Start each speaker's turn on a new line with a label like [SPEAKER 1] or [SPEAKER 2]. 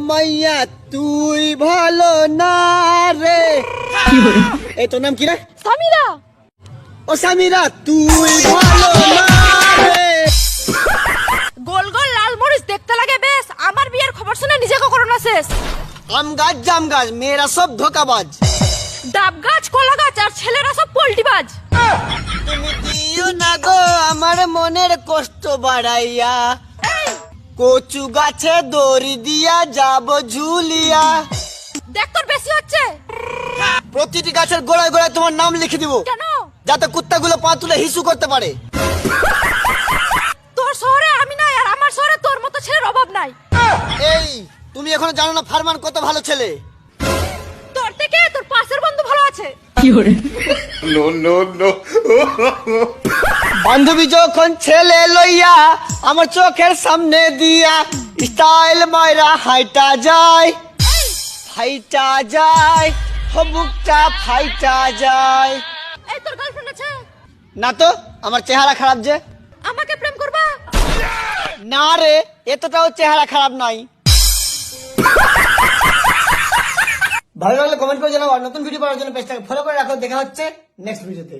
[SPEAKER 1] মাইয়া তুই ভালো না রে। এই তোর নাম কি রে?
[SPEAKER 2] সামিরা।
[SPEAKER 1] ও সামিরা তুই ভালো না রে।
[SPEAKER 2] গোল গোল লাল মরিচ দেখতে লাগে বেশ, আমার বিয়ের খবর শুনে নিজেকে করোনা শেষ।
[SPEAKER 1] আম গাছ জাম গাছ মেয়েরা সব ধোকাবাজ।
[SPEAKER 2] ডাব গাছ কলা গাছ আর ছেলেরা সব পোল্টিবাজ।
[SPEAKER 1] তুমি দিও না গো আমার মনের কষ্ট বাড়াইয়া, কচু গাছে দড়ি দিয়া যাব ঝুলিয়া।
[SPEAKER 2] দেখ তোর বেশি হচ্ছে।
[SPEAKER 1] প্রতিটি গাছের গোড়ায় গোড়ায় তোমার নাম লিখে দিব,
[SPEAKER 2] কেন?
[SPEAKER 1] যাতে কুত্তাগুলো পা তুলে হিসু করতে পারে।
[SPEAKER 2] তোর শহরে আমি নাই আর আমার শহরে তোর মতো ছেলের অভাব নাই।
[SPEAKER 1] এই তুমি এখনো জানো না ফারমান কত ভালো ছেলে?
[SPEAKER 2] তোর থেকে তোর পাশের বন্ধু ভালো আছে।
[SPEAKER 3] No, no, no.
[SPEAKER 1] বান্ধবী যখন ছেলে লইয়া আমার চোখের সামনে দিয়া স্টাইল মাইরা হাইটা যায়, ফাইটা যায়, হবুকটা ফাইটা যায়।
[SPEAKER 2] এই তোর গার্লফ্রেন্ড আছে?
[SPEAKER 1] না তো, আমার চেহারা খারাপ যে।
[SPEAKER 2] আমাকে প্রেম করবা?
[SPEAKER 1] না রে, এতটাও চেহারা খারাপ নাই। ভালো লাগলে কমেন্ট করে জানাও আর নতুন ভিডিও পাওয়ার জন্য পেজটাকে ফলো করে রাখো। দেখা হচ্ছে নেক্সট ভিডিওতে।